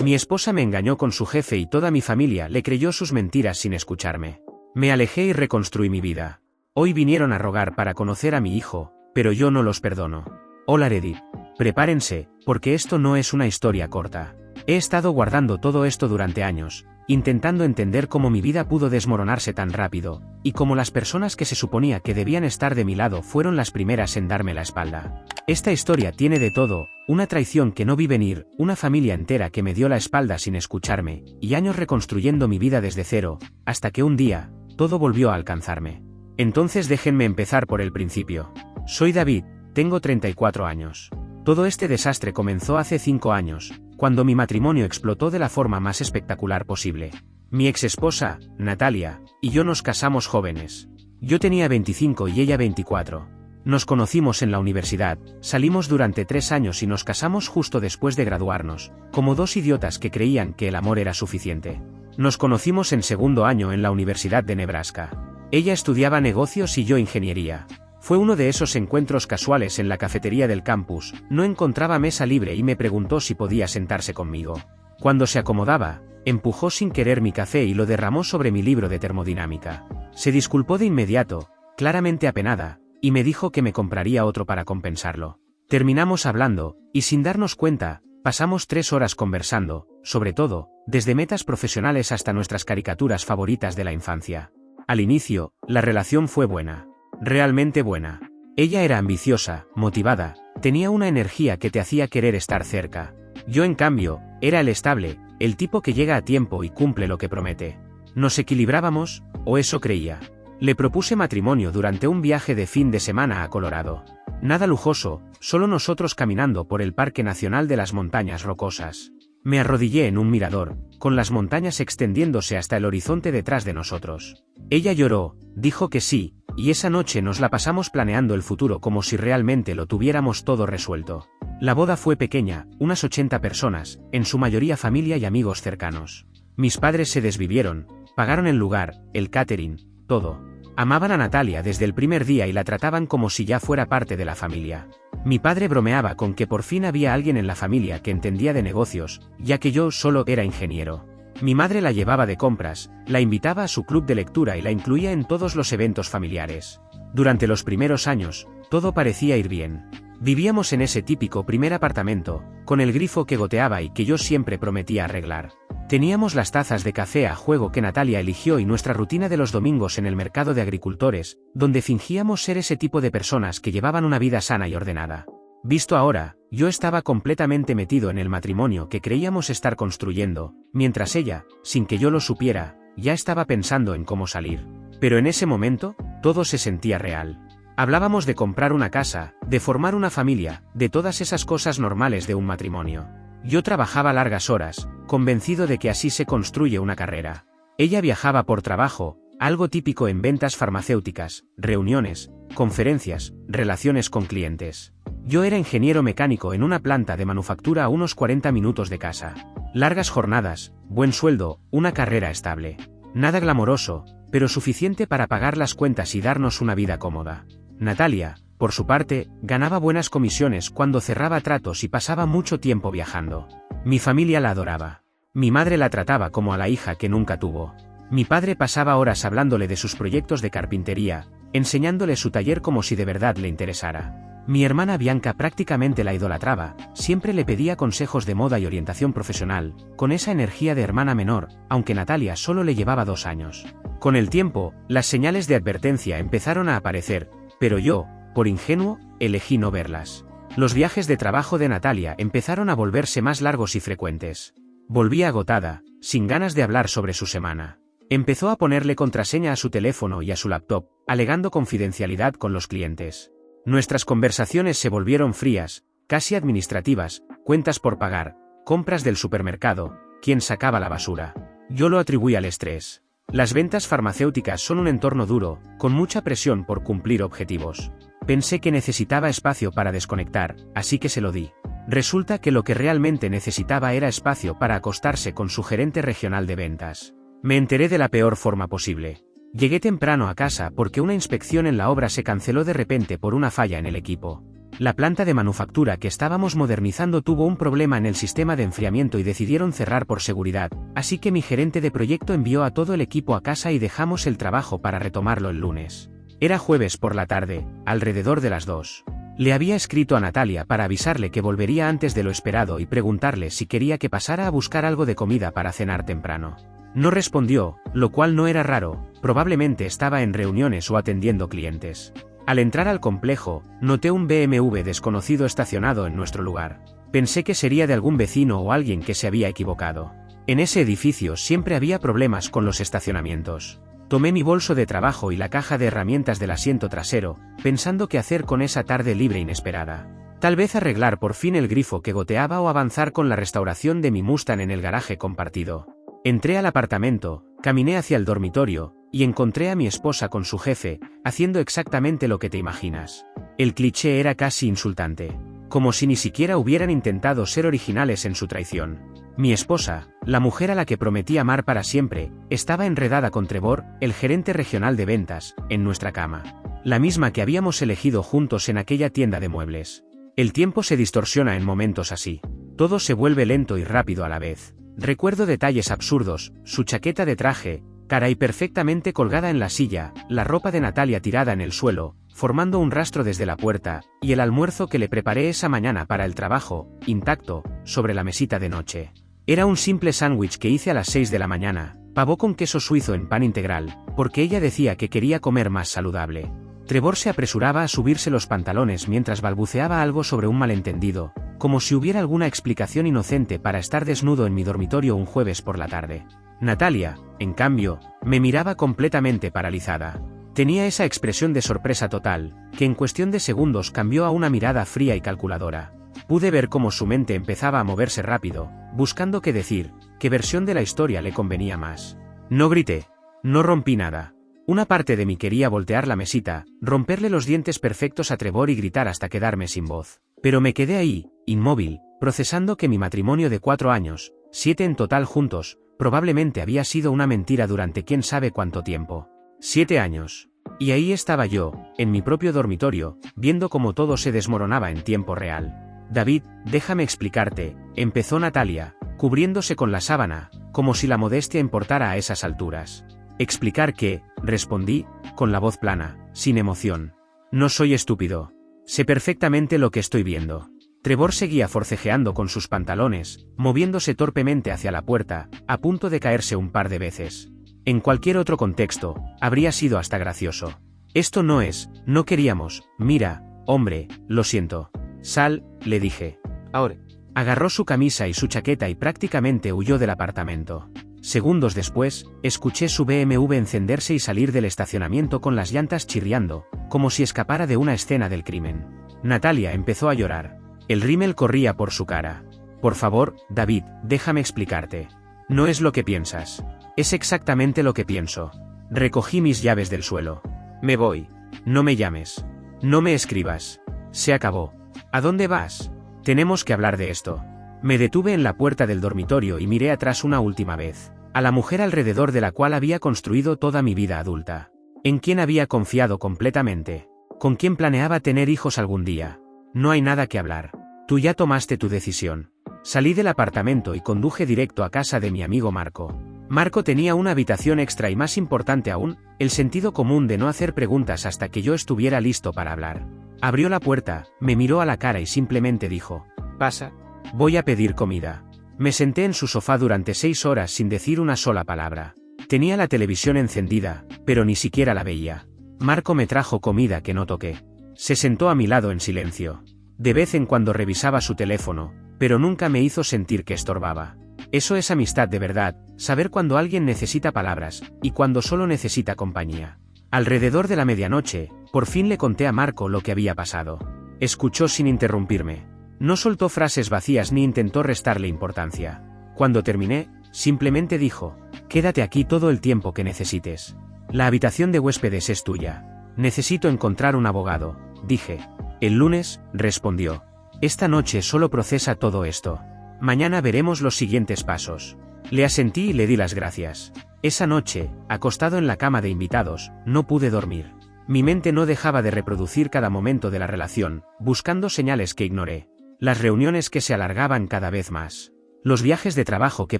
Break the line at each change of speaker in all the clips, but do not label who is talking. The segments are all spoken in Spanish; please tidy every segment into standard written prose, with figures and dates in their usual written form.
Mi esposa me engañó con su jefe y toda mi familia le creyó sus mentiras sin escucharme. Me alejé y reconstruí mi vida. Hoy vinieron a rogar para conocer a mi hijo, pero yo no los perdono. Hola Reddit. Prepárense, porque esto no es una historia corta. He estado guardando todo esto durante años, intentando entender cómo mi vida pudo desmoronarse tan rápido, y cómo las personas que se suponía que debían estar de mi lado fueron las primeras en darme la espalda. Esta historia tiene de todo, una traición que no vi venir, una familia entera que me dio la espalda sin escucharme, y años reconstruyendo mi vida desde cero, hasta que un día, todo volvió a alcanzarme. Entonces déjenme empezar por el principio. Soy David, tengo 34 años. Todo este desastre comenzó hace 5 años, cuando mi matrimonio explotó de la forma más espectacular posible. Mi exesposa, Natalia, y yo nos casamos jóvenes. Yo tenía 25 y ella 24. Nos conocimos en la universidad, salimos durante 3 años y nos casamos justo después de graduarnos, como dos idiotas que creían que el amor era suficiente. Nos conocimos en segundo año en la Universidad de Nebraska. Ella estudiaba negocios y yo ingeniería. Fue uno de esos encuentros casuales en la cafetería del campus, no encontraba mesa libre y me preguntó si podía sentarse conmigo. Cuando se acomodaba, empujó sin querer mi café y lo derramó sobre mi libro de termodinámica. Se disculpó de inmediato, claramente apenada, y me dijo que me compraría otro para compensarlo. Terminamos hablando, y sin darnos cuenta, pasamos 3 horas conversando, sobre todo, desde metas profesionales hasta nuestras caricaturas favoritas de la infancia. Al inicio, la relación fue buena. Realmente buena. Ella era ambiciosa, motivada, tenía una energía que te hacía querer estar cerca. Yo en cambio, era el estable, el tipo que llega a tiempo y cumple lo que promete. Nos equilibrábamos, o eso creía. Le propuse matrimonio durante un viaje de fin de semana a Colorado. Nada lujoso, solo nosotros caminando por el Parque Nacional de las Montañas Rocosas. Me arrodillé en un mirador, con las montañas extendiéndose hasta el horizonte detrás de nosotros. Ella lloró, dijo que sí, y esa noche nos la pasamos planeando el futuro como si realmente lo tuviéramos todo resuelto. La boda fue pequeña, unas 80 personas, en su mayoría familia y amigos cercanos. Mis padres se desvivieron, pagaron el lugar, el catering, todo. Amaban a Natalia desde el primer día y la trataban como si ya fuera parte de la familia. Mi padre bromeaba con que por fin había alguien en la familia que entendía de negocios, ya que yo solo era ingeniero. Mi madre la llevaba de compras, la invitaba a su club de lectura y la incluía en todos los eventos familiares. Durante los primeros años, todo parecía ir bien. Vivíamos en ese típico primer apartamento, con el grifo que goteaba y que yo siempre prometía arreglar. Teníamos las tazas de café a juego que Natalia eligió y nuestra rutina de los domingos en el mercado de agricultores, donde fingíamos ser ese tipo de personas que llevaban una vida sana y ordenada. Visto ahora, yo estaba completamente metido en el matrimonio que creíamos estar construyendo, mientras ella, sin que yo lo supiera, ya estaba pensando en cómo salir. Pero en ese momento, todo se sentía real. Hablábamos de comprar una casa, de formar una familia, de todas esas cosas normales de un matrimonio. Yo trabajaba largas horas, convencido de que así se construye una carrera. Ella viajaba por trabajo, algo típico en ventas farmacéuticas, reuniones, conferencias, relaciones con clientes. Yo era ingeniero mecánico en una planta de manufactura a unos 40 minutos de casa. Largas jornadas, buen sueldo, una carrera estable. Nada glamoroso, pero suficiente para pagar las cuentas y darnos una vida cómoda. Natalia, por su parte, ganaba buenas comisiones cuando cerraba tratos y pasaba mucho tiempo viajando. Mi familia la adoraba. Mi madre la trataba como a la hija que nunca tuvo. Mi padre pasaba horas hablándole de sus proyectos de carpintería, enseñándole su taller como si de verdad le interesara. Mi hermana Bianca prácticamente la idolatraba, siempre le pedía consejos de moda y orientación profesional, con esa energía de hermana menor, aunque Natalia solo le llevaba 2 años. Con el tiempo, las señales de advertencia empezaron a aparecer, pero yo, por ingenuo, elegí no verlas. Los viajes de trabajo de Natalia empezaron a volverse más largos y frecuentes. Volvía agotada, sin ganas de hablar sobre su semana. Empezó a ponerle contraseña a su teléfono y a su laptop, alegando confidencialidad con los clientes. Nuestras conversaciones se volvieron frías, casi administrativas, cuentas por pagar, compras del supermercado, quién sacaba la basura. Yo lo atribuí al estrés. Las ventas farmacéuticas son un entorno duro, con mucha presión por cumplir objetivos. Pensé que necesitaba espacio para desconectar, así que se lo di. Resulta que lo que realmente necesitaba era espacio para acostarse con su gerente regional de ventas. Me enteré de la peor forma posible. Llegué temprano a casa porque una inspección en la obra se canceló de repente por una falla en el equipo. La planta de manufactura que estábamos modernizando tuvo un problema en el sistema de enfriamiento y decidieron cerrar por seguridad, así que mi gerente de proyecto envió a todo el equipo a casa y dejamos el trabajo para retomarlo el lunes. Era jueves por la tarde, alrededor de las 2. Le había escrito a Natalia para avisarle que volvería antes de lo esperado y preguntarle si quería que pasara a buscar algo de comida para cenar temprano. No respondió, lo cual no era raro, probablemente estaba en reuniones o atendiendo clientes. Al entrar al complejo, noté un BMW desconocido estacionado en nuestro lugar. Pensé que sería de algún vecino o alguien que se había equivocado. En ese edificio siempre había problemas con los estacionamientos. Tomé mi bolso de trabajo y la caja de herramientas del asiento trasero, pensando qué hacer con esa tarde libre inesperada. Tal vez arreglar por fin el grifo que goteaba o avanzar con la restauración de mi Mustang en el garaje compartido. Entré al apartamento, caminé hacia el dormitorio, y encontré a mi esposa con su jefe, haciendo exactamente lo que te imaginas. El cliché era casi insultante, como si ni siquiera hubieran intentado ser originales en su traición. Mi esposa, la mujer a la que prometí amar para siempre, estaba enredada con Trevor, el gerente regional de ventas, en nuestra cama. La misma que habíamos elegido juntos en aquella tienda de muebles. El tiempo se distorsiona en momentos así. Todo se vuelve lento y rápido a la vez. Recuerdo detalles absurdos, su chaqueta de traje, caray perfectamente colgada en la silla, la ropa de Natalia tirada en el suelo, formando un rastro desde la puerta, y el almuerzo que le preparé esa mañana para el trabajo, intacto, sobre la mesita de noche. Era un simple sándwich que hice a las 6 de la mañana, pavo con queso suizo en pan integral, porque ella decía que quería comer más saludable. Trevor se apresuraba a subirse los pantalones mientras balbuceaba algo sobre un malentendido, como si hubiera alguna explicación inocente para estar desnudo en mi dormitorio un jueves por la tarde. Natalia, en cambio, me miraba completamente paralizada. Tenía esa expresión de sorpresa total, que en cuestión de segundos cambió a una mirada fría y calculadora. Pude ver cómo su mente empezaba a moverse rápido, buscando qué decir, qué versión de la historia le convenía más. No grité. No rompí nada. Una parte de mí quería voltear la mesita, romperle los dientes perfectos a Trevor y gritar hasta quedarme sin voz. Pero me quedé ahí, inmóvil, procesando que mi matrimonio de 4 años, 7 en total juntos, probablemente había sido una mentira durante quién sabe cuánto tiempo. 7 años. Y ahí estaba yo, en mi propio dormitorio, viendo cómo todo se desmoronaba en tiempo real. David, déjame explicarte, empezó Natalia, cubriéndose con la sábana, como si la modestia importara a esas alturas. Explicar qué, respondí, con la voz plana, sin emoción. No soy estúpido. Sé perfectamente lo que estoy viendo. Trevor seguía forcejeando con sus pantalones, moviéndose torpemente hacia la puerta, a punto de caerse un par de veces. En cualquier otro contexto, habría sido hasta gracioso. Esto no queríamos, mira, hombre, lo siento. Sal, le dije. Ahora. Agarró su camisa y su chaqueta y prácticamente huyó del apartamento. Segundos después, escuché su BMW encenderse y salir del estacionamiento con las llantas chirriando, como si escapara de una escena del crimen. Natalia empezó a llorar. El rímel corría por su cara. Por favor, David, déjame explicarte. No es lo que piensas. Es exactamente lo que pienso. Recogí mis llaves del suelo. Me voy. No me llames. No me escribas. Se acabó. ¿A dónde vas? Tenemos que hablar de esto. Me detuve en la puerta del dormitorio y miré atrás una última vez. A la mujer alrededor de la cual había construido toda mi vida adulta. En quien había confiado completamente. Con quien planeaba tener hijos algún día. No hay nada que hablar. Tú ya tomaste tu decisión. Salí del apartamento y conduje directo a casa de mi amigo Marco. Marco tenía una habitación extra y más importante aún, el sentido común de no hacer preguntas hasta que yo estuviera listo para hablar. Abrió la puerta, me miró a la cara y simplemente dijo: «Pasa. Voy a pedir comida». Me senté en su sofá durante 6 horas sin decir una sola palabra. Tenía la televisión encendida, pero ni siquiera la veía. Marco me trajo comida que no toqué. Se sentó a mi lado en silencio. De vez en cuando revisaba su teléfono, pero nunca me hizo sentir que estorbaba. Eso es amistad de verdad, saber cuando alguien necesita palabras, y cuando solo necesita compañía. Alrededor de la medianoche, por fin le conté a Marco lo que había pasado. Escuchó sin interrumpirme. No soltó frases vacías ni intentó restarle importancia. Cuando terminé, simplemente dijo: «Quédate aquí todo el tiempo que necesites. La habitación de huéspedes es tuya. Necesito encontrar un abogado», dije. «El lunes», respondió. «Esta noche solo procesa todo esto. Mañana veremos los siguientes pasos». Le asentí y le di las gracias. Esa noche, acostado en la cama de invitados, no pude dormir. Mi mente no dejaba de reproducir cada momento de la relación, buscando señales que ignoré. Las reuniones que se alargaban cada vez más. Los viajes de trabajo que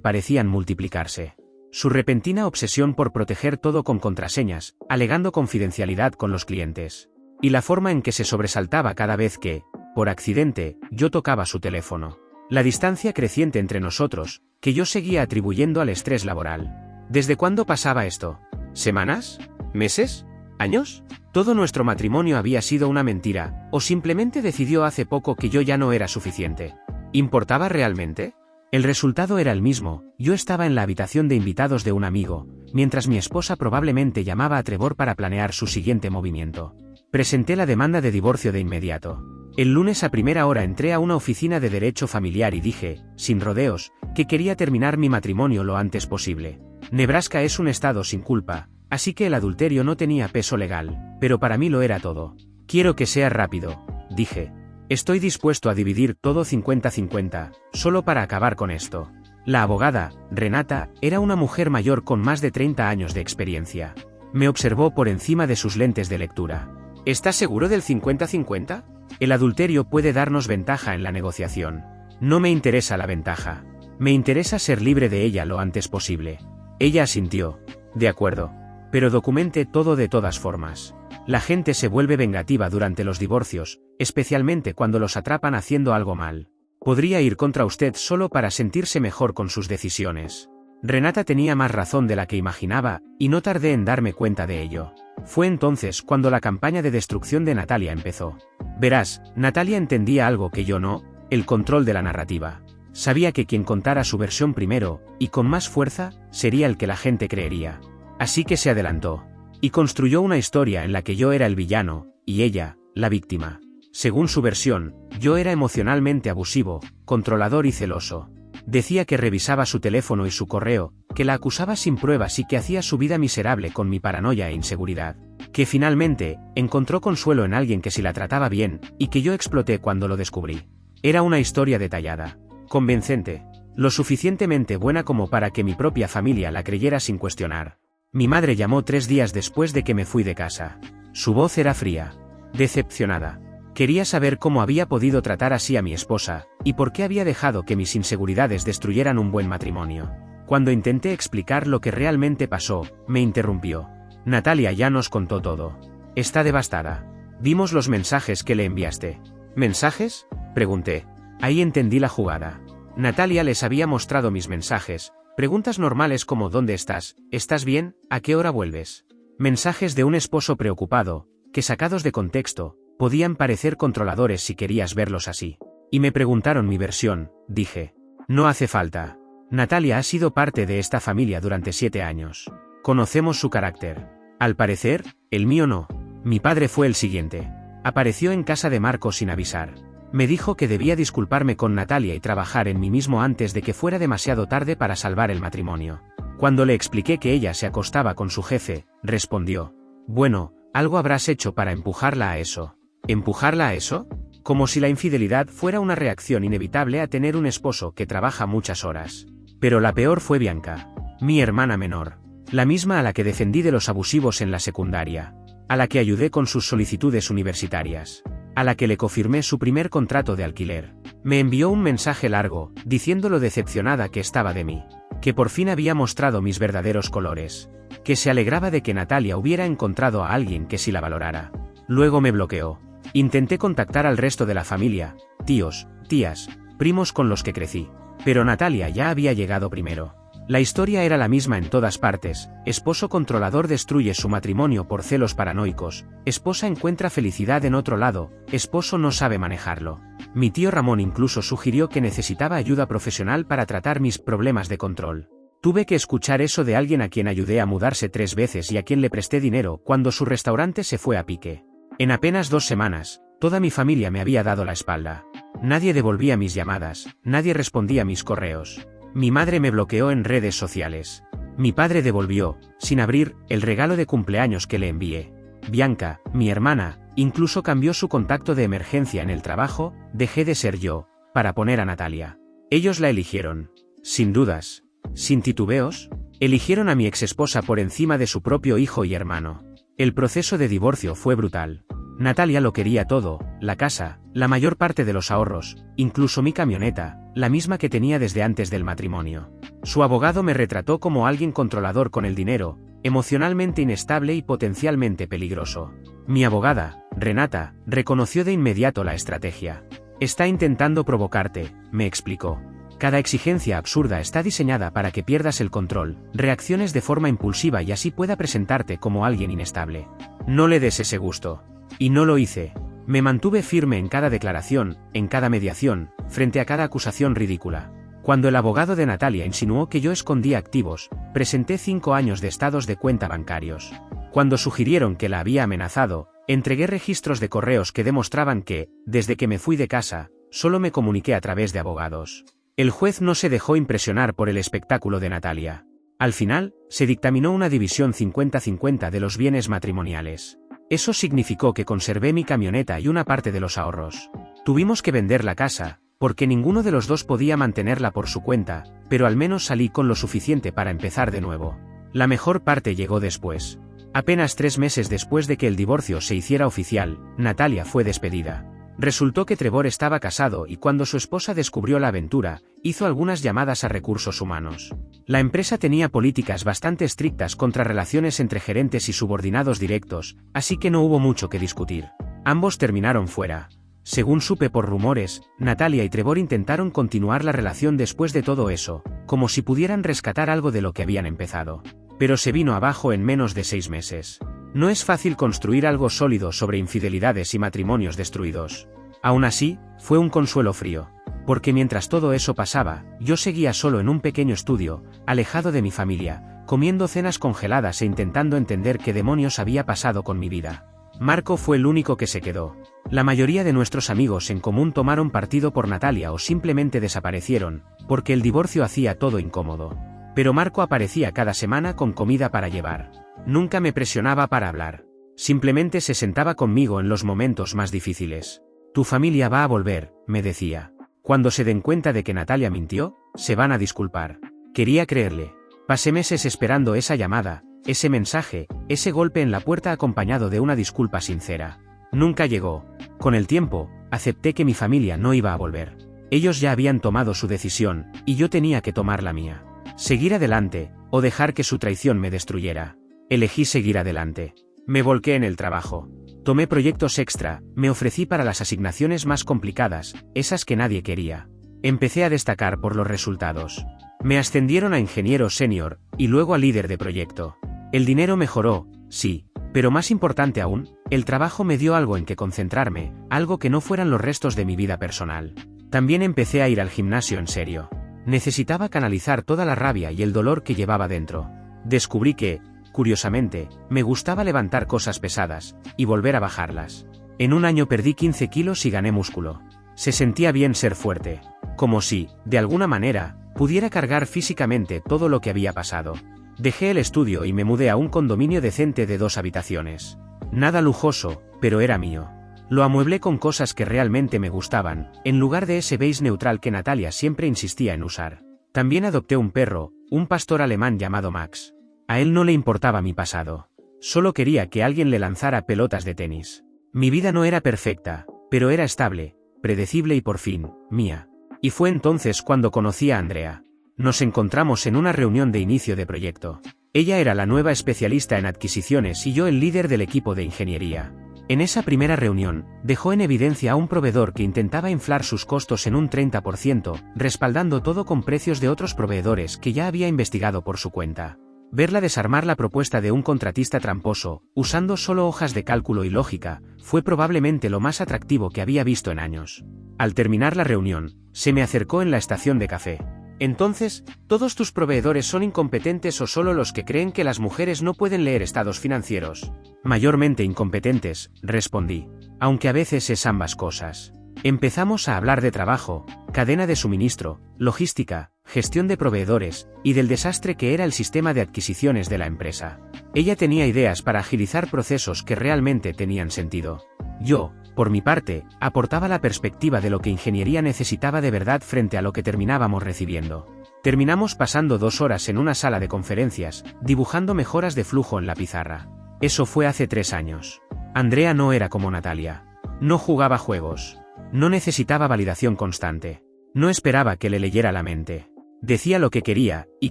parecían multiplicarse. Su repentina obsesión por proteger todo con contraseñas, alegando confidencialidad con los clientes. Y la forma en que se sobresaltaba cada vez que, por accidente, yo tocaba su teléfono. La distancia creciente entre nosotros, que yo seguía atribuyendo al estrés laboral. ¿Desde cuándo pasaba esto? ¿Semanas? ¿Meses? ¿Años? ¿Todo nuestro matrimonio había sido una mentira, o simplemente decidió hace poco que yo ya no era suficiente? ¿Importaba realmente? El resultado era el mismo. Yo estaba en la habitación de invitados de un amigo, mientras mi esposa probablemente llamaba a Trevor para planear su siguiente movimiento. Presenté la demanda de divorcio de inmediato. El lunes a primera hora entré a una oficina de derecho familiar y dije, sin rodeos, que quería terminar mi matrimonio lo antes posible. Nebraska es un estado sin culpa, así que el adulterio no tenía peso legal, pero para mí lo era todo. Quiero que sea rápido, dije. Estoy dispuesto a dividir todo 50-50, solo para acabar con esto. La abogada, Renata, era una mujer mayor con más de 30 años de experiencia. Me observó por encima de sus lentes de lectura. ¿Estás seguro del 50-50? El adulterio puede darnos ventaja en la negociación. No me interesa la ventaja. Me interesa ser libre de ella lo antes posible. Ella asintió. De acuerdo. Pero documente todo de todas formas. La gente se vuelve vengativa durante los divorcios, especialmente cuando los atrapan haciendo algo mal. Podría ir contra usted solo para sentirse mejor con sus decisiones. Renata tenía más razón de la que imaginaba, y no tardé en darme cuenta de ello. Fue entonces cuando la campaña de destrucción de Natalia empezó. Verás, Natalia entendía algo que yo no, el control de la narrativa. Sabía que quien contara su versión primero, y con más fuerza, sería el que la gente creería. Así que se adelantó. Y construyó una historia en la que yo era el villano, y ella, la víctima. Según su versión, yo era emocionalmente abusivo, controlador y celoso. Decía que revisaba su teléfono y su correo, que la acusaba sin pruebas y que hacía su vida miserable con mi paranoia e inseguridad. Que finalmente, encontró consuelo en alguien que si la trataba bien, y que yo exploté cuando lo descubrí. Era una historia detallada, convincente, lo suficientemente buena como para que mi propia familia la creyera sin cuestionar. Mi madre llamó 3 días después de que me fui de casa. Su voz era fría, decepcionada. Quería saber cómo había podido tratar así a mi esposa, y por qué había dejado que mis inseguridades destruyeran un buen matrimonio. Cuando intenté explicar lo que realmente pasó, me interrumpió. Natalia ya nos contó todo. Está devastada. Vimos los mensajes que le enviaste. ¿Mensajes? Pregunté. Ahí entendí la jugada. Natalia les había mostrado mis mensajes. Preguntas normales como ¿dónde estás? ¿Estás bien? ¿A qué hora vuelves? Mensajes de un esposo preocupado, que sacados de contexto, podían parecer controladores si querías verlos así. Y me preguntaron mi versión, dije. No hace falta. Natalia ha sido parte de esta familia durante 7 años. Conocemos su carácter. Al parecer, el mío no. Mi padre fue el siguiente. Apareció en casa de Marco sin avisar. Me dijo que debía disculparme con Natalia y trabajar en mí mismo antes de que fuera demasiado tarde para salvar el matrimonio. Cuando le expliqué que ella se acostaba con su jefe, respondió. Bueno, algo habrás hecho para empujarla a eso. ¿Empujarla a eso? Como si la infidelidad fuera una reacción inevitable a tener un esposo que trabaja muchas horas. Pero la peor fue Bianca, mi hermana menor. La misma a la que defendí de los abusivos en la secundaria. A la que ayudé con sus solicitudes universitarias. A la que le confirmé su primer contrato de alquiler. Me envió un mensaje largo, diciendo lo decepcionada que estaba de mí. Que por fin había mostrado mis verdaderos colores. Que se alegraba de que Natalia hubiera encontrado a alguien que sí la valorara. Luego me bloqueó. Intenté contactar al resto de la familia, tíos, tías, primos con los que crecí. Pero Natalia ya había llegado primero. La historia era la misma en todas partes. Esposo controlador destruye su matrimonio por celos paranoicos. Esposa encuentra felicidad en otro lado. Esposo no sabe manejarlo. Mi tío Ramón incluso sugirió que necesitaba ayuda profesional para tratar mis problemas de control. Tuve que escuchar eso de alguien a quien ayudé a mudarse 3 veces y a quien le presté dinero cuando su restaurante se fue a pique. En apenas 2 semanas, toda mi familia me había dado la espalda. Nadie devolvía mis llamadas, nadie respondía mis correos. Mi madre me bloqueó en redes sociales. Mi padre devolvió, sin abrir, el regalo de cumpleaños que le envié. Bianca, mi hermana, incluso cambió su contacto de emergencia en el trabajo. Dejé de ser yo, para poner a Natalia. Ellos la eligieron. Sin dudas. Sin titubeos, eligieron a mi exesposa por encima de su propio hijo y hermano. El proceso de divorcio fue brutal. Natalia lo quería todo, la casa, la mayor parte de los ahorros, incluso mi camioneta, la misma que tenía desde antes del matrimonio. Su abogado me retrató como alguien controlador con el dinero, emocionalmente inestable y potencialmente peligroso. Mi abogada, Renata, reconoció de inmediato la estrategia. Está intentando provocarte, me explicó. Cada exigencia absurda está diseñada para que pierdas el control, reacciones de forma impulsiva y así pueda presentarte como alguien inestable. No le des ese gusto. Y no lo hice. Me mantuve firme en cada declaración, en cada mediación, frente a cada acusación ridícula. Cuando el abogado de Natalia insinuó que yo escondía activos, presenté 5 años de estados de cuenta bancarios. Cuando sugirieron que la había amenazado, entregué registros de correos que demostraban que, desde que me fui de casa, solo me comuniqué a través de abogados. El juez no se dejó impresionar por el espectáculo de Natalia. Al final, se dictaminó una división 50-50 de los bienes matrimoniales. Eso significó que conservé mi camioneta y una parte de los ahorros. Tuvimos que vender la casa, porque ninguno de los dos podía mantenerla por su cuenta, pero al menos salí con lo suficiente para empezar de nuevo. La mejor parte llegó después. Apenas 3 meses después de que el divorcio se hiciera oficial, Natalia fue despedida. Resultó que Trevor estaba casado y cuando su esposa descubrió la aventura, hizo algunas llamadas a recursos humanos. La empresa tenía políticas bastante estrictas contra relaciones entre gerentes y subordinados directos, así que no hubo mucho que discutir. Ambos terminaron fuera. Según supe por rumores, Natalia y Trevor intentaron continuar la relación después de todo eso, como si pudieran rescatar algo de lo que habían empezado. Pero se vino abajo en menos de 6 meses. No es fácil construir algo sólido sobre infidelidades y matrimonios destruidos. Aún así, fue un consuelo frío. Porque mientras todo eso pasaba, yo seguía solo en un pequeño estudio, alejado de mi familia, comiendo cenas congeladas e intentando entender qué demonios había pasado con mi vida. Marco fue el único que se quedó. La mayoría de nuestros amigos en común tomaron partido por Natalia o simplemente desaparecieron, porque el divorcio hacía todo incómodo. Pero Marco aparecía cada semana con comida para llevar. Nunca me presionaba para hablar. Simplemente se sentaba conmigo en los momentos más difíciles. Tu familia va a volver, me decía. Cuando se den cuenta de que Natalia mintió, se van a disculpar. Quería creerle. Pasé meses esperando esa llamada, ese mensaje, ese golpe en la puerta acompañado de una disculpa sincera. Nunca llegó. Con el tiempo, acepté que mi familia no iba a volver. Ellos ya habían tomado su decisión, y yo tenía que tomar la mía. Seguir adelante, o dejar que su traición me destruyera. Elegí seguir adelante. Me volqué en el trabajo. Tomé proyectos extra, me ofrecí para las asignaciones más complicadas, esas que nadie quería. Empecé a destacar por los resultados. Me ascendieron a ingeniero senior, y luego a líder de proyecto. El dinero mejoró, sí, pero más importante aún, el trabajo me dio algo en que concentrarme, algo que no fueran los restos de mi vida personal. También empecé a ir al gimnasio en serio. Necesitaba canalizar toda la rabia y el dolor que llevaba dentro. Descubrí que, curiosamente, me gustaba levantar cosas pesadas, y volver a bajarlas. En un año perdí 15 kilos y gané músculo. Se sentía bien ser fuerte. Como si, de alguna manera, pudiera cargar físicamente todo lo que había pasado. Dejé el estudio y me mudé a un condominio decente de 2 habitaciones. Nada lujoso, pero era mío. Lo amueblé con cosas que realmente me gustaban, en lugar de ese beige neutral que Natalia siempre insistía en usar. También adopté un perro, un pastor alemán llamado Max. A él no le importaba mi pasado. Solo quería que alguien le lanzara pelotas de tenis. Mi vida no era perfecta, pero era estable, predecible y por fin, mía. Y fue entonces cuando conocí a Andrea. Nos encontramos en una reunión de inicio de proyecto. Ella era la nueva especialista en adquisiciones y yo el líder del equipo de ingeniería. En esa primera reunión, dejó en evidencia a un proveedor que intentaba inflar sus costos en un 30%, respaldando todo con precios de otros proveedores que ya había investigado por su cuenta. Verla desarmar la propuesta de un contratista tramposo, usando solo hojas de cálculo y lógica, fue probablemente lo más atractivo que había visto en años. Al terminar la reunión, se me acercó en la estación de café. Entonces, ¿todos tus proveedores son incompetentes o solo los que creen que las mujeres no pueden leer estados financieros? Mayormente incompetentes, respondí. Aunque a veces es ambas cosas. Empezamos a hablar de trabajo, cadena de suministro, logística, gestión de proveedores, y del desastre que era el sistema de adquisiciones de la empresa. Ella tenía ideas para agilizar procesos que realmente tenían sentido. Yo, por mi parte, aportaba la perspectiva de lo que ingeniería necesitaba de verdad frente a lo que terminábamos recibiendo. Terminamos pasando 2 horas en una sala de conferencias, dibujando mejoras de flujo en la pizarra. Eso fue hace 3 años. Andrea no era como Natalia. No jugaba juegos. No necesitaba validación constante. No esperaba que le leyera la mente. Decía lo que quería, y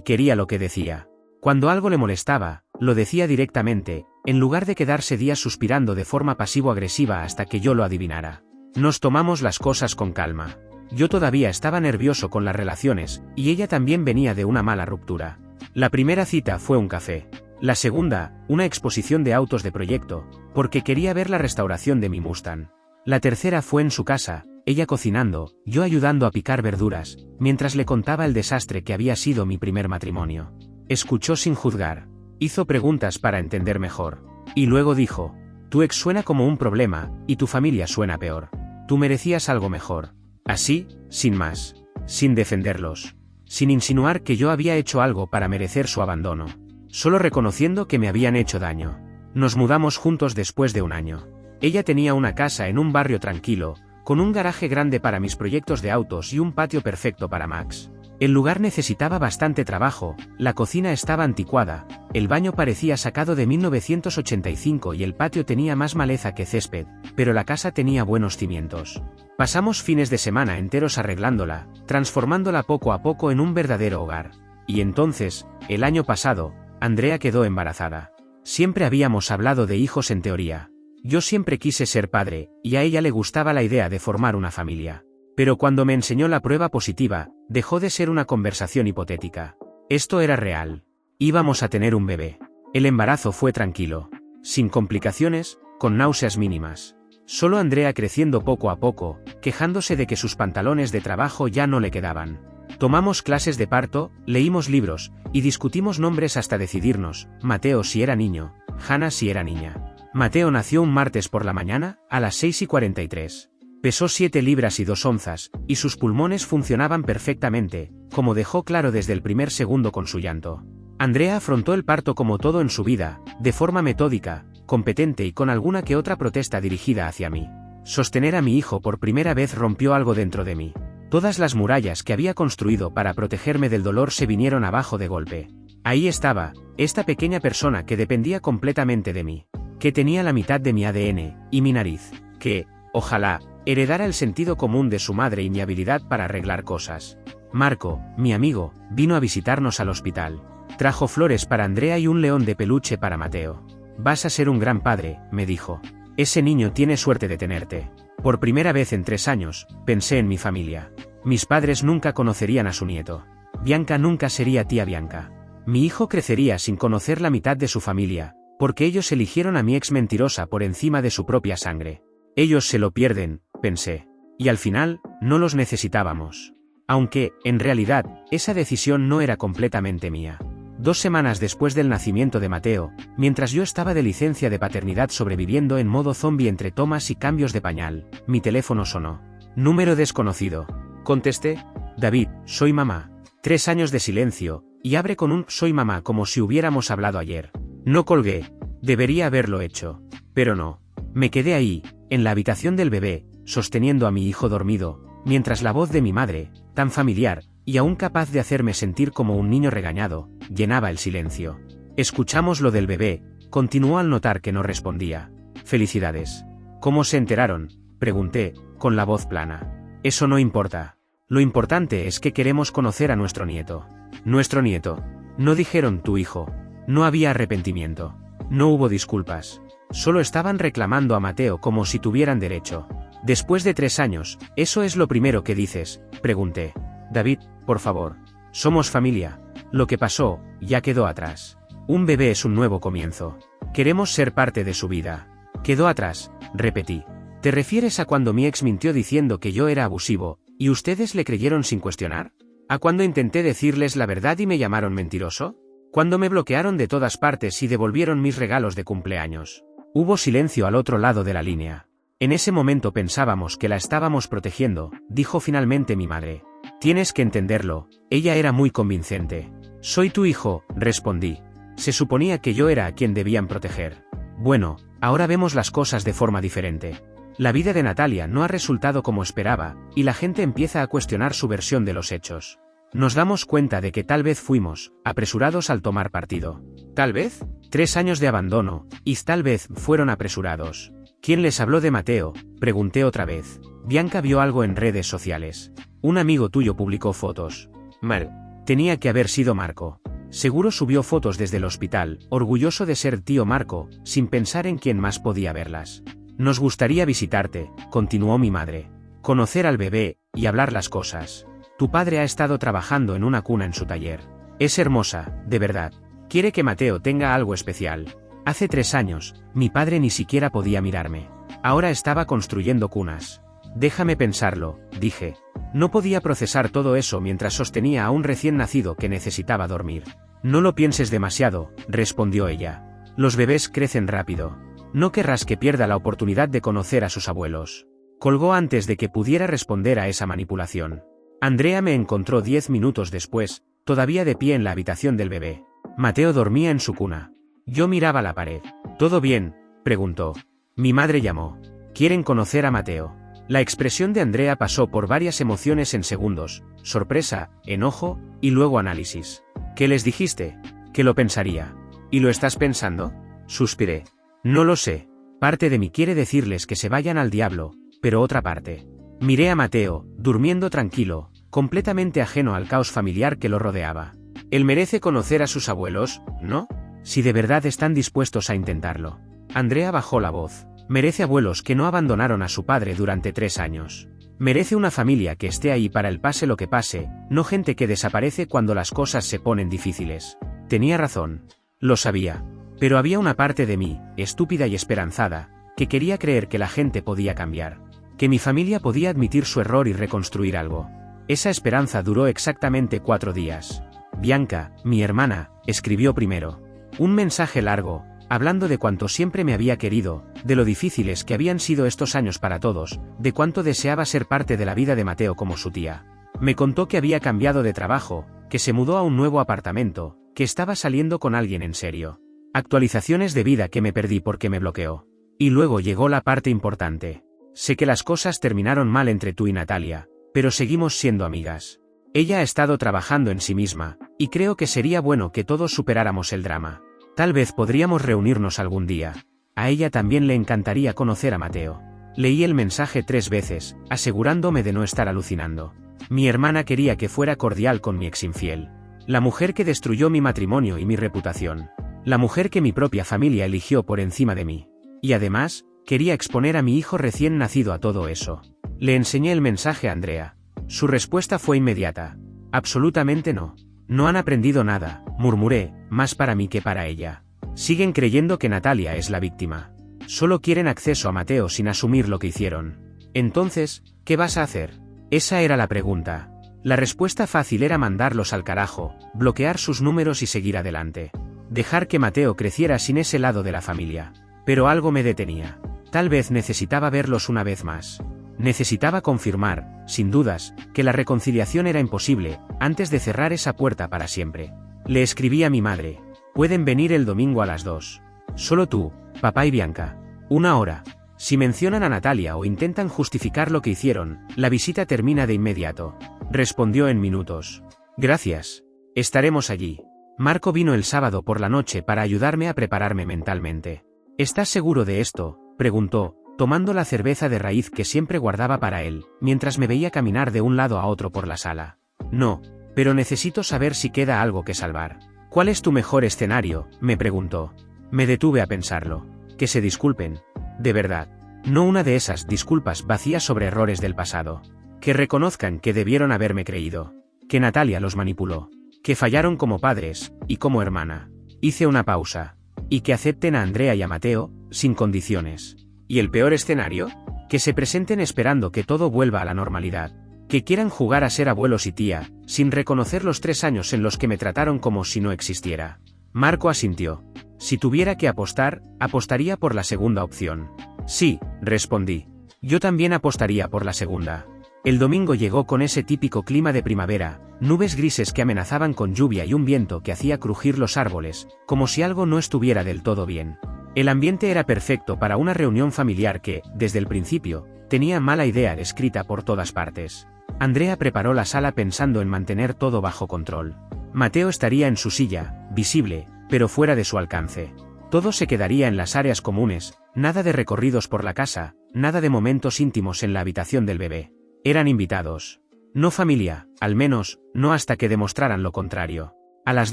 quería lo que decía. Cuando algo le molestaba, lo decía directamente, en lugar de quedarse días suspirando de forma pasivo-agresiva hasta que yo lo adivinara. Nos tomamos las cosas con calma. Yo todavía estaba nervioso con las relaciones, y ella también venía de una mala ruptura. La primera cita fue un café. La segunda, una exposición de autos de proyecto, porque quería ver la restauración de mi Mustang. La tercera fue en su casa, ella cocinando, yo ayudando a picar verduras, mientras le contaba el desastre que había sido mi primer matrimonio. Escuchó sin juzgar. Hizo preguntas para entender mejor. Y luego dijo: tu ex suena como un problema, y tu familia suena peor. Tú merecías algo mejor. Así, sin más. Sin defenderlos. Sin insinuar que yo había hecho algo para merecer su abandono. Solo reconociendo que me habían hecho daño. Nos mudamos juntos después de 1 año. Ella tenía una casa en un barrio tranquilo, con un garaje grande para mis proyectos de autos y un patio perfecto para Max. El lugar necesitaba bastante trabajo, la cocina estaba anticuada, el baño parecía sacado de 1985 y el patio tenía más maleza que césped, pero la casa tenía buenos cimientos. Pasamos fines de semana enteros arreglándola, transformándola poco a poco en un verdadero hogar. Y entonces, el año pasado, Andrea quedó embarazada. Siempre habíamos hablado de hijos en teoría. Yo siempre quise ser padre, y a ella le gustaba la idea de formar una familia. Pero cuando me enseñó la prueba positiva, dejó de ser una conversación hipotética. Esto era real. Íbamos a tener un bebé. El embarazo fue tranquilo. Sin complicaciones, con náuseas mínimas. Solo Andrea creciendo poco a poco, quejándose de que sus pantalones de trabajo ya no le quedaban. Tomamos clases de parto, leímos libros, y discutimos nombres hasta decidirnos, Mateo si era niño, Hannah si era niña. Mateo nació un martes por la mañana, a las 6:43. Pesó 7 libras y 2 onzas, y sus pulmones funcionaban perfectamente, como dejó claro desde el primer segundo con su llanto. Andrea afrontó el parto como todo en su vida, de forma metódica, competente y con alguna que otra protesta dirigida hacia mí. Sostener a mi hijo por primera vez rompió algo dentro de mí. Todas las murallas que había construido para protegerme del dolor se vinieron abajo de golpe. Ahí estaba, esta pequeña persona que dependía completamente de mí, que tenía la mitad de mi ADN, y mi nariz, que, ojalá, heredara el sentido común de su madre y mi habilidad para arreglar cosas. Marco, mi amigo, vino a visitarnos al hospital. Trajo flores para Andrea y un león de peluche para Mateo. Vas a ser un gran padre, me dijo. Ese niño tiene suerte de tenerte. Por primera vez en 3 años, pensé en mi familia. Mis padres nunca conocerían a su nieto. Bianca nunca sería tía Bianca. Mi hijo crecería sin conocer la mitad de su familia, porque ellos eligieron a mi ex mentirosa por encima de su propia sangre. Ellos se lo pierden, pensé. Y al final, no los necesitábamos. Aunque, en realidad, esa decisión no era completamente mía. 2 semanas después del nacimiento de Mateo, mientras yo estaba de licencia de paternidad sobreviviendo en modo zombie entre tomas y cambios de pañal, mi teléfono sonó. Número desconocido. Contesté: David, soy mamá. 3 años de silencio, y abre con un soy mamá como si hubiéramos hablado ayer. No colgué. Debería haberlo hecho. Pero no. Me quedé ahí, en la habitación del bebé, sosteniendo a mi hijo dormido, mientras la voz de mi madre, tan familiar, y aún capaz de hacerme sentir como un niño regañado, llenaba el silencio. Escuchamos lo del bebé, continuó al notar que no respondía. Felicidades. ¿Cómo se enteraron?, pregunté, con la voz plana. Eso no importa. Lo importante es que queremos conocer a nuestro nieto. Nuestro nieto. No dijeron tu hijo. No había arrepentimiento. No hubo disculpas. Solo estaban reclamando a Mateo como si tuvieran derecho. Después de 3 años, ¿eso es lo primero que dices?, pregunté. David, por favor. Somos familia. Lo que pasó, ya quedó atrás. Un bebé es un nuevo comienzo. Queremos ser parte de su vida. Quedó atrás, repetí. ¿Te refieres a cuando mi ex mintió diciendo que yo era abusivo, y ustedes le creyeron sin cuestionar? ¿A cuando intenté decirles la verdad y me llamaron mentiroso? ¿Cuando me bloquearon de todas partes y devolvieron mis regalos de cumpleaños? Hubo silencio al otro lado de la línea. En ese momento pensábamos que la estábamos protegiendo, dijo finalmente mi madre. Tienes que entenderlo, ella era muy convincente. Soy tu hijo, respondí. Se suponía que yo era a quien debían proteger. Bueno, ahora vemos las cosas de forma diferente. La vida de Natalia no ha resultado como esperaba, y la gente empieza a cuestionar su versión de los hechos. Nos damos cuenta de que tal vez fuimos apresurados al tomar partido. ¿Tal vez? 3 años de abandono, y tal vez fueron apresurados. ¿Quién les habló de Mateo?, pregunté otra vez. Bianca vio algo en redes sociales. Un amigo tuyo publicó fotos. Mal. Tenía que haber sido Marco. Seguro subió fotos desde el hospital, orgulloso de ser tío Marco, sin pensar en quién más podía verlas. Nos gustaría visitarte, continuó mi madre. Conocer al bebé, y hablar las cosas. Tu padre ha estado trabajando en una cuna en su taller. Es hermosa, de verdad. Quiere que Mateo tenga algo especial. Hace 3 años, mi padre ni siquiera podía mirarme. Ahora estaba construyendo cunas. Déjame pensarlo, dije. No podía procesar todo eso mientras sostenía a un recién nacido que necesitaba dormir. No lo pienses demasiado, respondió ella. Los bebés crecen rápido. No querrás que pierda la oportunidad de conocer a sus abuelos. Colgó antes de que pudiera responder a esa manipulación. Andrea me encontró 10 minutos después, todavía de pie en la habitación del bebé. Mateo dormía en su cuna. Yo miraba la pared. ¿Todo bien?, preguntó. Mi madre llamó. ¿Quieren conocer a Mateo? La expresión de Andrea pasó por varias emociones en segundos: sorpresa, enojo, y luego análisis. ¿Qué les dijiste? Que lo pensaría. ¿Y lo estás pensando? Suspiré. No lo sé. Parte de mí quiere decirles que se vayan al diablo, pero otra parte. Miré a Mateo, durmiendo tranquilo, completamente ajeno al caos familiar que lo rodeaba. Él merece conocer a sus abuelos, ¿no? Si de verdad están dispuestos a intentarlo. Andrea bajó la voz. Merece abuelos que no abandonaron a su padre durante 3 años. Merece una familia que esté ahí para el pase lo que pase, no gente que desaparece cuando las cosas se ponen difíciles. Tenía razón. Lo sabía. Pero había una parte de mí, estúpida y esperanzada, que quería creer que la gente podía cambiar. Que mi familia podía admitir su error y reconstruir algo. Esa esperanza duró exactamente 4 días. Bianca, mi hermana, escribió primero. Un mensaje largo, hablando de cuánto siempre me había querido, de lo difíciles que habían sido estos años para todos, de cuánto deseaba ser parte de la vida de Mateo como su tía. Me contó que había cambiado de trabajo, que se mudó a un nuevo apartamento, que estaba saliendo con alguien en serio. Actualizaciones de vida que me perdí porque me bloqueó. Y luego llegó la parte importante. Sé que las cosas terminaron mal entre tú y Natalia, pero seguimos siendo amigas. Ella ha estado trabajando en sí misma, y creo que sería bueno que todos superáramos el drama. Tal vez podríamos reunirnos algún día. A ella también le encantaría conocer a Mateo. Leí el mensaje 3 veces, asegurándome de no estar alucinando. Mi hermana quería que fuera cordial con mi ex infiel. La mujer que destruyó mi matrimonio y mi reputación. La mujer que mi propia familia eligió por encima de mí. Y además, quería exponer a mi hijo recién nacido a todo eso. Le enseñé el mensaje a Andrea. Su respuesta fue inmediata. Absolutamente no. No han aprendido nada, murmuré, más para mí que para ella. Siguen creyendo que Natalia es la víctima. Solo quieren acceso a Mateo sin asumir lo que hicieron. Entonces, ¿qué vas a hacer? Esa era la pregunta. La respuesta fácil era mandarlos al carajo, bloquear sus números y seguir adelante. Dejar que Mateo creciera sin ese lado de la familia. Pero algo me detenía. Tal vez necesitaba verlos una vez más. Necesitaba confirmar, sin dudas, que la reconciliación era imposible, antes de cerrar esa puerta para siempre. Le escribí a mi madre. Pueden venir el domingo a las 2. Solo tú, papá y Bianca. 1 hora. Si mencionan a Natalia o intentan justificar lo que hicieron, la visita termina de inmediato. Respondió en minutos. Gracias. Estaremos allí. Marco vino el sábado por la noche para ayudarme a prepararme mentalmente. ¿Estás seguro de esto?, preguntó, tomando la cerveza de raíz que siempre guardaba para él, mientras me veía caminar de un lado a otro por la sala. No, pero necesito saber si queda algo que salvar. ¿Cuál es tu mejor escenario?, me preguntó. Me detuve a pensarlo. Que se disculpen. De verdad. No una de esas disculpas vacías sobre errores del pasado. Que reconozcan que debieron haberme creído. Que Natalia los manipuló. Que fallaron como padres, y como hermana. Hice una pausa. Y que acepten a Andrea y a Mateo, sin condiciones. ¿Y el peor escenario? Que se presenten esperando que todo vuelva a la normalidad. Que quieran jugar a ser abuelos y tía, sin reconocer los 3 años en los que me trataron como si no existiera. Marco asintió. Si tuviera que apostar, apostaría por la segunda opción. Sí, respondí. Yo también apostaría por la segunda. El domingo llegó con ese típico clima de primavera, nubes grises que amenazaban con lluvia y un viento que hacía crujir los árboles, como si algo no estuviera del todo bien. El ambiente era perfecto para una reunión familiar que, desde el principio, tenía mala idea escrita por todas partes. Andrea preparó la sala pensando en mantener todo bajo control. Mateo estaría en su silla, visible, pero fuera de su alcance. Todo se quedaría en las áreas comunes, nada de recorridos por la casa, nada de momentos íntimos en la habitación del bebé. Eran invitados. No familia, al menos, no hasta que demostraran lo contrario. A las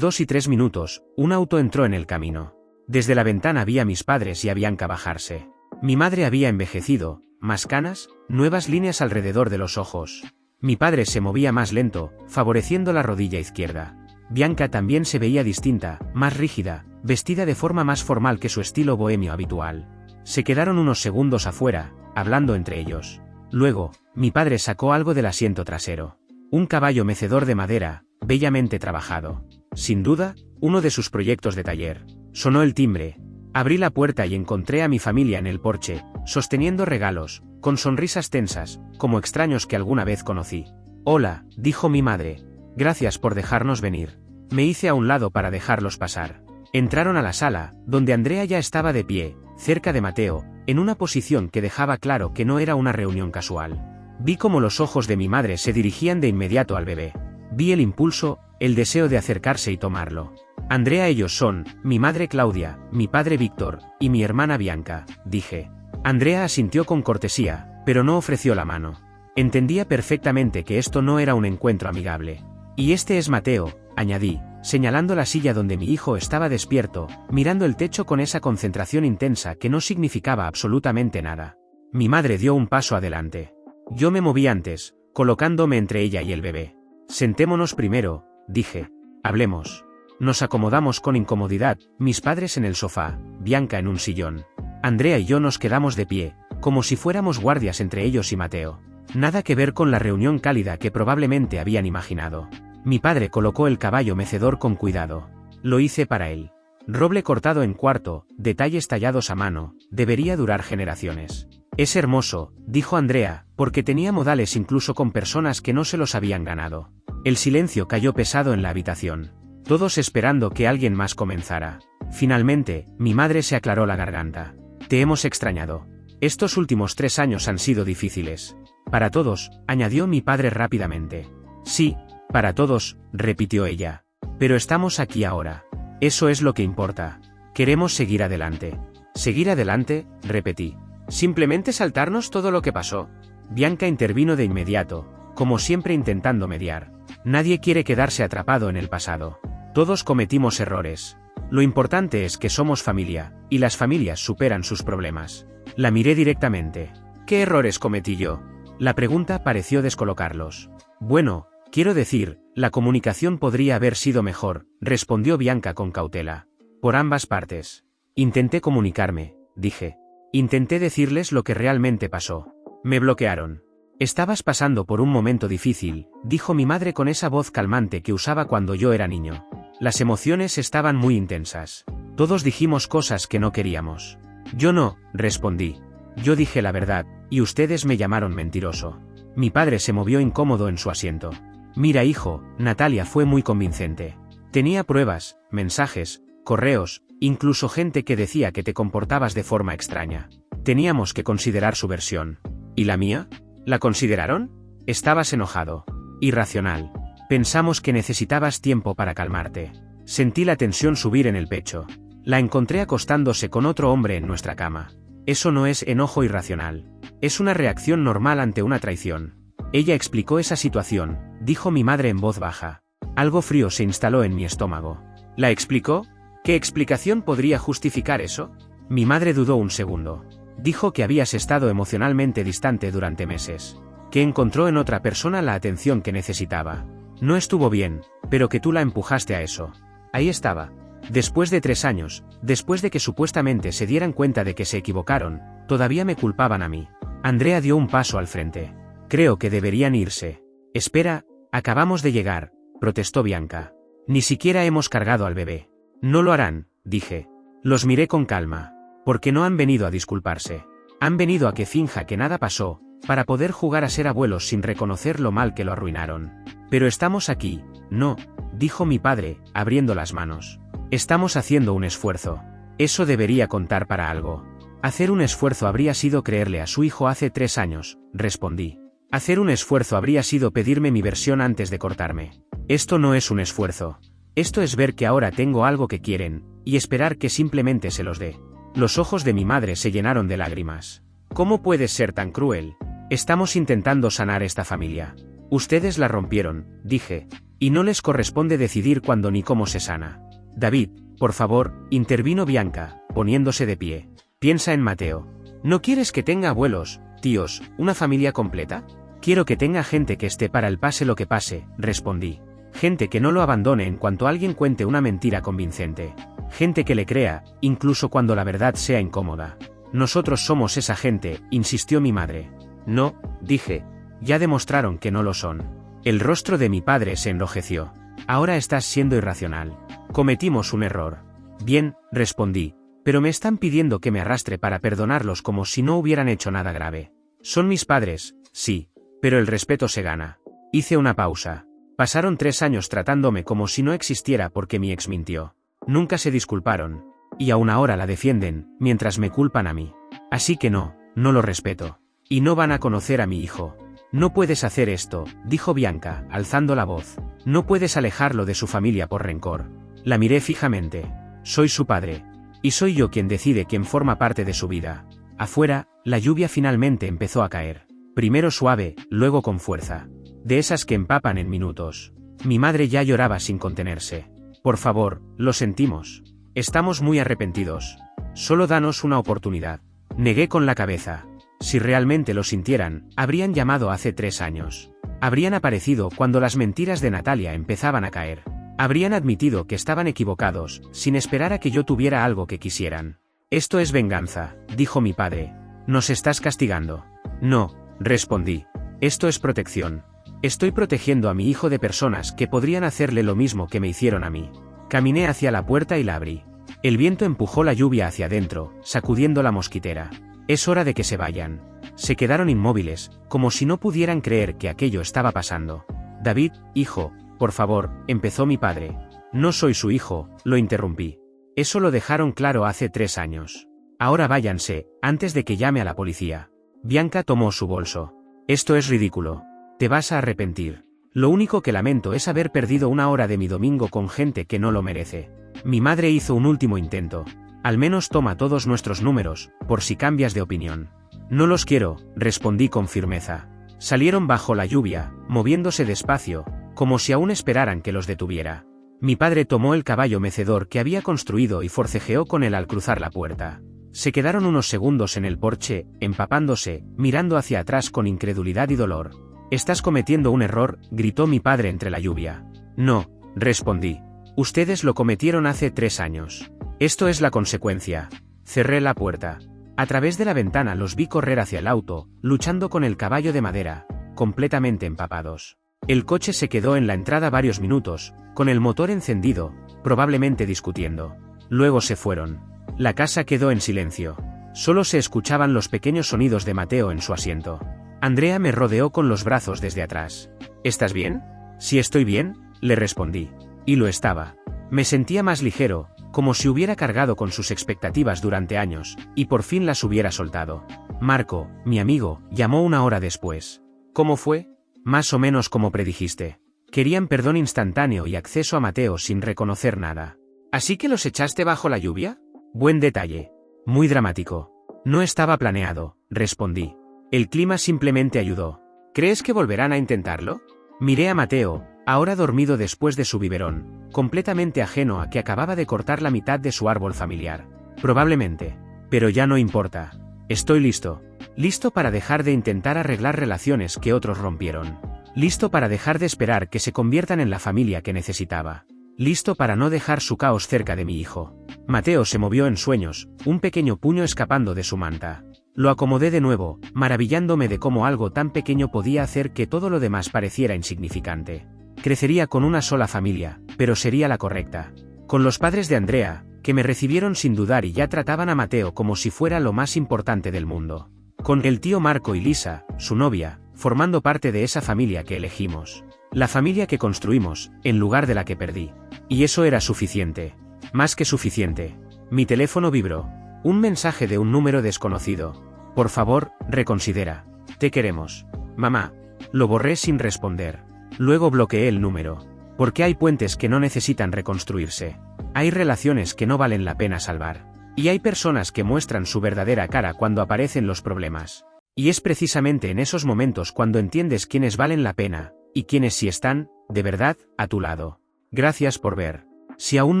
2:03, un auto entró en el camino. Desde la ventana vi a mis padres y a Bianca bajarse. Mi madre había envejecido, más canas, nuevas líneas alrededor de los ojos. Mi padre se movía más lento, favoreciendo la rodilla izquierda. Bianca también se veía distinta, más rígida, vestida de forma más formal que su estilo bohemio habitual. Se quedaron unos segundos afuera, hablando entre ellos. Luego, mi padre sacó algo del asiento trasero. Un caballo mecedor de madera, bellamente trabajado. Sin duda, uno de sus proyectos de taller. Sonó el timbre. Abrí la puerta y encontré a mi familia en el porche, sosteniendo regalos, con sonrisas tensas, como extraños que alguna vez conocí. «Hola», dijo mi madre. «Gracias por dejarnos venir». Me hice a un lado para dejarlos pasar. Entraron a la sala, donde Andrea ya estaba de pie, cerca de Mateo, en una posición que dejaba claro que no era una reunión casual. Vi cómo los ojos de mi madre se dirigían de inmediato al bebé. Vi el impulso, el deseo de acercarse y tomarlo. «Andrea, ellos son, mi madre Claudia, mi padre Víctor, y mi hermana Bianca», dije. Andrea asintió con cortesía, pero no ofreció la mano. Entendía perfectamente que esto no era un encuentro amigable. «Y este es Mateo», añadí, señalando la silla donde mi hijo estaba despierto, mirando el techo con esa concentración intensa que no significaba absolutamente nada. Mi madre dio un paso adelante. Yo me moví antes, colocándome entre ella y el bebé. «Sentémonos primero», dije. «Hablemos». Nos acomodamos con incomodidad, mis padres en el sofá, Bianca en un sillón. Andrea y yo nos quedamos de pie, como si fuéramos guardias entre ellos y Mateo. Nada que ver con la reunión cálida que probablemente habían imaginado. Mi padre colocó el caballo mecedor con cuidado. Lo hice para él. Roble cortado en cuarto, detalles tallados a mano, debería durar generaciones. «Es hermoso», dijo Andrea, porque tenía modales incluso con personas que no se los habían ganado. El silencio cayó pesado en la habitación. Todos esperando que alguien más comenzara. Finalmente, mi madre se aclaró la garganta. «Te hemos extrañado. Estos últimos 3 años han sido difíciles». «Para todos», añadió mi padre rápidamente. «Sí, para todos», repitió ella. «Pero estamos aquí ahora. Eso es lo que importa. Queremos seguir adelante». «¿Seguir adelante?», repetí. «¿Simplemente saltarnos todo lo que pasó?». Bianca intervino de inmediato, como siempre intentando mediar. «Nadie quiere quedarse atrapado en el pasado. Todos cometimos errores. Lo importante es que somos familia, y las familias superan sus problemas». La miré directamente. «¿Qué errores cometí yo?». La pregunta pareció descolocarlos. «Bueno, quiero decir, la comunicación podría haber sido mejor», respondió Bianca con cautela. «Por ambas partes. Intenté comunicarme», dije. «Intenté decirles lo que realmente pasó. Me bloquearon». «Estabas pasando por un momento difícil», dijo mi madre con esa voz calmante que usaba cuando yo era niño. Las emociones estaban muy intensas. Todos dijimos cosas que no queríamos. «Yo no», respondí. «Yo dije la verdad, y ustedes me llamaron mentiroso». Mi padre se movió incómodo en su asiento. «Mira, hijo, Natalia fue muy convincente. Tenía pruebas, mensajes, correos, incluso gente que decía que te comportabas de forma extraña. Teníamos que considerar su versión». «¿Y la mía? ¿La consideraron?». «Estabas enojado. Irracional. Pensamos que necesitabas tiempo para calmarte». Sentí la tensión subir en el pecho. La encontré acostándose con otro hombre en nuestra cama. «Eso no es enojo irracional. Es una reacción normal ante una traición». Ella explicó esa situación, dijo mi madre en voz baja. Algo frío se instaló en mi estómago. ¿La explicó? ¿Qué explicación podría justificar eso? Mi madre dudó un segundo. Dijo que habías estado emocionalmente distante durante meses. Que encontró en otra persona la atención que necesitaba. No estuvo bien, pero que tú la empujaste a eso. Ahí estaba. Después de 3 años, después de que supuestamente se dieran cuenta de que se equivocaron, todavía me culpaban a mí. Andrea dio un paso al frente. «Creo que deberían irse». «Espera, acabamos de llegar», protestó Bianca. «Ni siquiera hemos cargado al bebé». «No lo harán», dije. Los miré con calma. «Porque no han venido a disculparse. Han venido a que finja que nada pasó, para poder jugar a ser abuelos sin reconocer lo mal que lo arruinaron». «Pero estamos aquí». «No», dijo mi padre, abriendo las manos. «Estamos haciendo un esfuerzo. Eso debería contar para algo». «Hacer un esfuerzo habría sido creerle a su hijo hace 3 años», respondí. «Hacer un esfuerzo habría sido pedirme mi versión antes de cortarme. Esto no es un esfuerzo. Esto es ver que ahora tengo algo que quieren, y esperar que simplemente se los dé. Los ojos de mi madre se llenaron de lágrimas. ¿Cómo puedes ser tan cruel? Estamos intentando sanar esta familia. Ustedes la rompieron, dije, y no les corresponde decidir cuándo ni cómo se sana. David, por favor, intervino Bianca, poniéndose de pie. Piensa en Mateo. ¿No quieres que tenga abuelos, tíos, una familia completa? Quiero que tenga gente que esté para el pase lo que pase, respondí. Gente que no lo abandone en cuanto alguien cuente una mentira convincente. Gente que le crea, incluso cuando la verdad sea incómoda. Nosotros somos esa gente, insistió mi madre. No, dije. Ya demostraron que no lo son. El rostro de mi padre se enrojeció. Ahora estás siendo irracional. Cometimos un error. Bien, respondí, pero me están pidiendo que me arrastre para perdonarlos como si no hubieran hecho nada grave. Son mis padres, sí, pero el respeto se gana. Hice una pausa. Pasaron 3 años tratándome como si no existiera porque mi ex mintió. Nunca se disculparon. Y aún ahora la defienden, mientras me culpan a mí. Así que no lo respeto. Y no van a conocer a mi hijo. No puedes hacer esto, dijo Bianca, alzando la voz. No puedes alejarlo de su familia por rencor. La miré fijamente. Soy su padre. Y soy yo quien decide quién forma parte de su vida. Afuera, la lluvia finalmente empezó a caer. Primero suave, luego con fuerza. De esas que empapan en minutos. Mi madre ya lloraba sin contenerse. Por favor, lo sentimos. Estamos muy arrepentidos. Solo danos una oportunidad. Negué con la cabeza. Si realmente lo sintieran, habrían llamado hace 3 años. Habrían aparecido cuando las mentiras de Natalia empezaban a caer. Habrían admitido que estaban equivocados, sin esperar a que yo tuviera algo que quisieran. Esto es venganza, dijo mi padre. Nos estás castigando. No, respondí. Esto es protección. Estoy protegiendo a mi hijo de personas que podrían hacerle lo mismo que me hicieron a mí. Caminé hacia la puerta y la abrí. El viento empujó la lluvia hacia adentro, sacudiendo la mosquitera. Es hora de que se vayan. Se quedaron inmóviles, como si no pudieran creer que aquello estaba pasando. David, hijo, por favor, empezó mi padre. No soy su hijo, lo interrumpí. Eso lo dejaron claro hace 3 años. Ahora váyanse, antes de que llame a la policía. Bianca tomó su bolso. Esto es ridículo. Te vas a arrepentir. Lo único que lamento es haber perdido 1 hora de mi domingo con gente que no lo merece. Mi madre hizo un último intento. Al menos toma todos nuestros números, por si cambias de opinión. No los quiero, respondí con firmeza. Salieron bajo la lluvia, moviéndose despacio, como si aún esperaran que los detuviera. Mi padre tomó el caballo mecedor que había construido y forcejeó con él al cruzar la puerta. Se quedaron unos segundos en el porche, empapándose, mirando hacia atrás con incredulidad y dolor. Estás cometiendo un error, gritó mi padre entre la lluvia. No, respondí. Ustedes lo cometieron hace 3 años. Esto es la consecuencia. Cerré la puerta. A través de la ventana los vi correr hacia el auto, luchando con el caballo de madera, completamente empapados. El coche se quedó en la entrada varios minutos, con el motor encendido, probablemente discutiendo. Luego se fueron. La casa quedó en silencio. Solo se escuchaban los pequeños sonidos de Mateo en su asiento. Andrea me rodeó con los brazos desde atrás. ¿Estás bien? Si estoy bien, le respondí. Y lo estaba. Me sentía más ligero, como si hubiera cargado con sus expectativas durante años, y por fin las hubiera soltado. Marco, mi amigo, llamó 1 hora después. ¿Cómo fue? Más o menos como predijiste. Querían perdón instantáneo y acceso a Mateo sin reconocer nada. ¿Así que los echaste bajo la lluvia? Buen detalle. Muy dramático. No estaba planeado, respondí. El clima simplemente ayudó. ¿Crees que volverán a intentarlo? Miré a Mateo, ahora dormido después de su biberón, completamente ajeno a que acababa de cortar la mitad de su árbol familiar. Probablemente. Pero ya no importa. Estoy listo. Listo para dejar de intentar arreglar relaciones que otros rompieron. Listo para dejar de esperar que se conviertan en la familia que necesitaba. Listo para no dejar su caos cerca de mi hijo. Mateo se movió en sueños, un pequeño puño escapando de su manta. Lo acomodé de nuevo, maravillándome de cómo algo tan pequeño podía hacer que todo lo demás pareciera insignificante. Crecería con una sola familia, pero sería la correcta. Con los padres de Andrea, que me recibieron sin dudar y ya trataban a Mateo como si fuera lo más importante del mundo. Con el tío Marco y Lisa, su novia, formando parte de esa familia que elegimos. La familia que construimos, en lugar de la que perdí. Y eso era suficiente. Más que suficiente. Mi teléfono vibró. Un mensaje de un número desconocido. Por favor, reconsidera. Te queremos. Mamá. Lo borré sin responder. Luego bloqueé el número. Porque hay puentes que no necesitan reconstruirse. Hay relaciones que no valen la pena salvar. Y hay personas que muestran su verdadera cara cuando aparecen los problemas. Y es precisamente en esos momentos cuando entiendes quiénes valen la pena, y quiénes sí están, de verdad, a tu lado. Gracias por ver. Si aún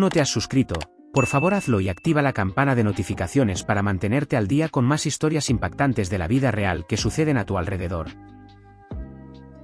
no te has suscrito, por favor hazlo y activa la campana de notificaciones para mantenerte al día con más historias impactantes de la vida real que suceden a tu alrededor.